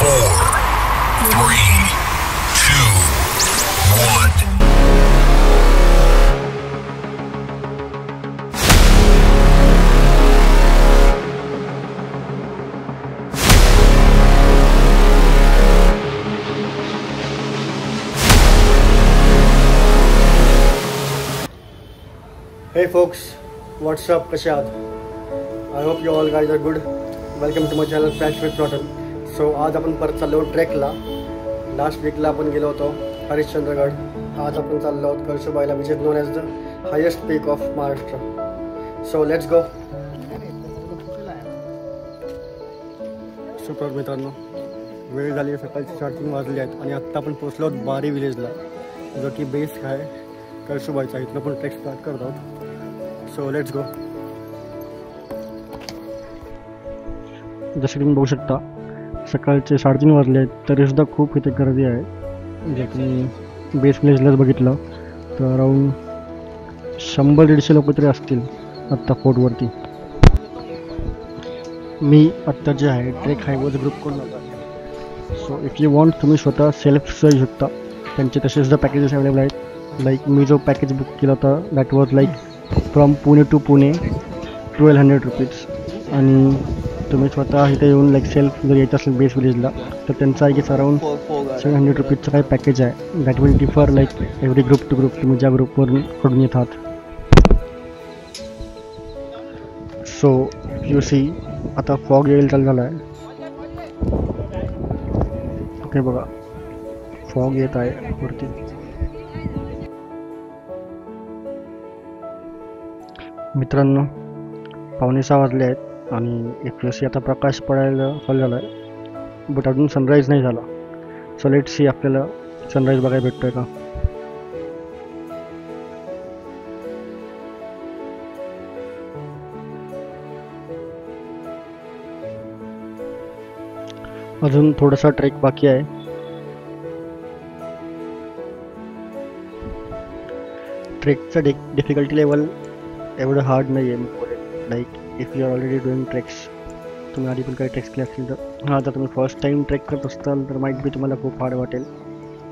3, 2, 1. Hey folks, what's up? कसे आहात? I hope you all guys are good. Welcome to my channel Patch with Proton. So आज आपण परत चाललो ट्रेकला. Last वीकला आपण गेलो होतो हरिश्चंद्रगड. आज आपण चाललो आहोत कळसुबाईला, which is known as the highest peak of Maharashtra. So let's go. सुप्रभात मित्रांनो, वेळ झाली आहे, सकाळचे 3:30 वाजले आहेत आणि आत्ता आपण पोहोचलो आहोत बारी विलेजला, जो की बेस आहे कळसुबाईचा. इथनं पण ट्रेक स्टार्ट करत आहोत. So let's go. जसं तुम्ही बघू शकता, सकाळचे 3:30 वाजले आहेत तरीसुद्धा खूप इथे गर्दी आहे. जे तुम्ही बेस विलेजलाच बघितलं तर अराऊंड 100-150 लोक तरी असतील आत्ता फोर्टवरती. मी आत्ता जे आहे ट्रेक हायवेज ग्रुप करून आलो आहे. सो इफ यू वॉन्ट तुम्ही स्वतः सेल्फ जाऊ शकता. त्यांचे तसेसुद्धा पॅकेजेस अवेलेबल आहेत. लाईक मी जो पॅकेज बुक केला होता that was like from Pune to Pune 1200 rupees. आणि तुम्ही स्वतः इथे येऊन लाईक सेल्फ जर येत असेल बेस विलेजला तर त्यांचा एक अराऊंड 700 रुपीजचं काही पॅकेज आहे. That will differ like every group to group, तुम्ही ज्या ग्रुपवरून येत आहात. सो यू सी आता फॉग यायला चालू झाला आहे. ओके बघा, फॉग येत आहे वरती. मित्रांनो, 5:15 वाजले आहेत आणि इफलसी आता प्रकाश पडायला चालू झाला आहे, बट अजून सनराईज नाही झाला. सो लेट सी आपल्याला सनराईज बघायला भेटतोय का. अजून थोडासा ट्रेक बाकी आहे. ट्रेकचं डिफिकल्टी लेवल एवढं हार्ड नाही आहे. मी बोलेन like if you are already doing treks, तुम्ही आधी पण काही ट्रेक्स केले असतील तर हां, जर तुम्ही फर्स्ट टाईम ट्रेक करत असाल तर माईट बी तुम्हाला खूप हार्ड वाटेल,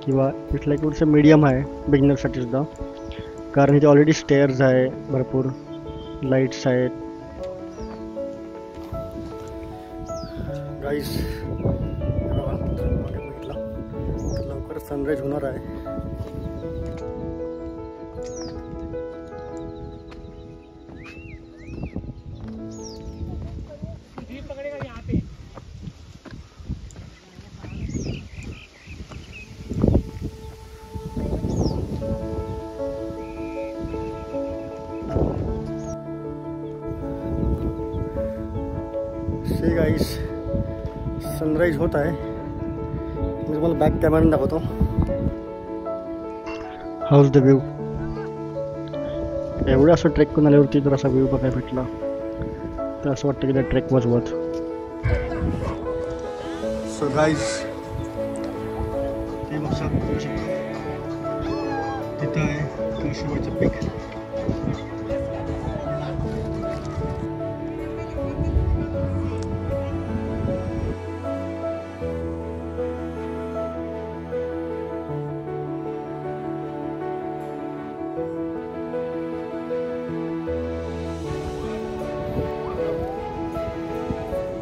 किंवा इट्स लाईक थोडंसं मीडियम आहे बिगिनरसाठी सुद्धा, कारण इथे ऑलरेडी स्टेअर्स आहे, भरपूर लाईट्स आहेत. गाईज भेटला तर लवकरच सनराईज होणार आहे. सी गाईस, सनराईज होत आहे. मी तुम्हाला बॅक कॅमेराने दाखवतो. House the view. एवढं असं ट्रेक करून आल्यावरती जर असा व्ह्यू बघायला भेटला तर असं वाटतं की त्या trek was worth. So guys, ते बघू शकता तिथं आहे कळसुबाईचं पीक.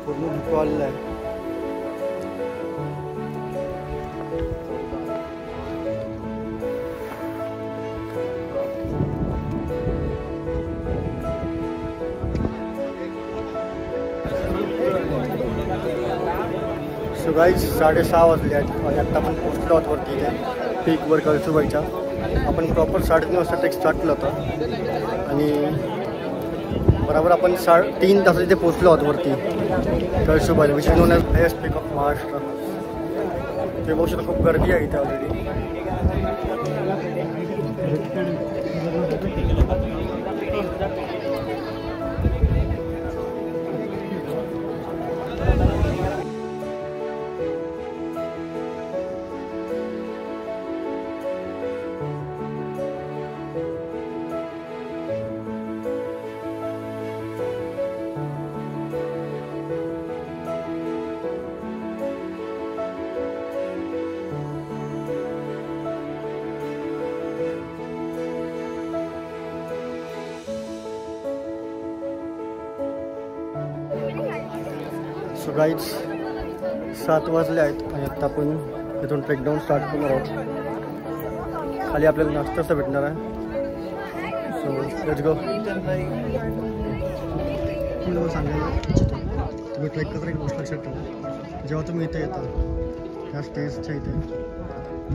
पूर्ण धुकं आलेलं आहे. सो गाईज, 6:30 वाजले आहेत आणि आत्ता आपण पोहोचलो आहोत वरती पीकवर कळसुबाईच्या. आपण प्रॉपर 3:30 वाजता ट्रेक स्टार्ट केला होता आणि बरोबर आपण 3 तास इथे पोहोचलो आहोत वरती कळसुबाईला, which is known as highest peak of Maharashtra. ते बघू शकता, खूप गर्दी आहे इथे ऑलरेडी. सो गाईज 7 वाजले आहेत आणि आता आपण इथून ट्रेक डाऊन स्टार्ट करणार आहोत. खाली आपल्याला नाश्ताच भेटणार आहे. So let's go. मी सांगायला इच्छितो तुम्ही ट्रेक करता एक गोष्ट लक्षात ठेवा. जेव्हा तुम्ही इथे येता ह्या स्टेजच्या इथे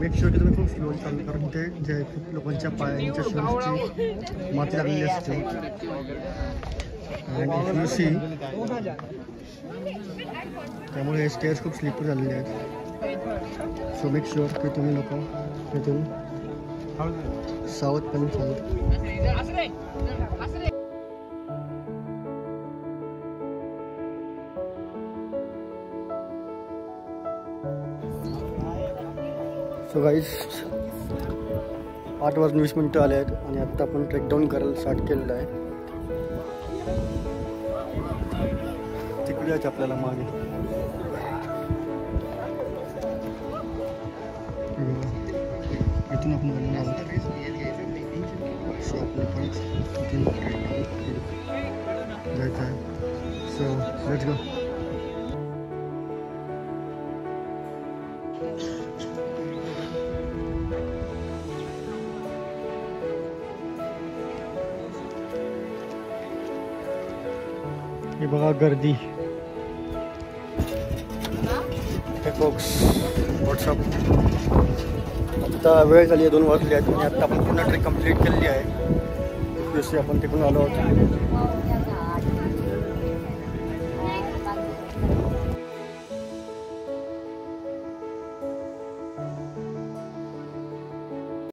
मेक शुअर की तुम्ही खूप स्लोली चालू, कारण ते जे खूप लोकांच्या पायांच्या शूजची माती लागलेली असते. अँड इफ यू सी त्यामुळे हे स्टेअर्स खूप स्लिपर झालेले आहेत. सो मेक शुअर की तुम्ही लोक तिथून सावधपणे चालू. सो गाईज 8:20 आले आहेत आणि आत्ता आपण ट्रेक डाऊन करायला स्टार्ट केलेलं आहे. तिकडे आहेत आपल्याला मागे. इथून आपण बनवणार आहोत. सो आपलं परत इथून जायचं आहे. So let's go. हे बघा गर्दी. हे फोक्स व्हॉट्सअप. आत्ता वेळ झाली आहे 2 वाजले आहेत आणि आत्ता आपण पूर्ण ट्रेक कंप्लीट केलेली आहे. आपण तिकडून आलो आहोत.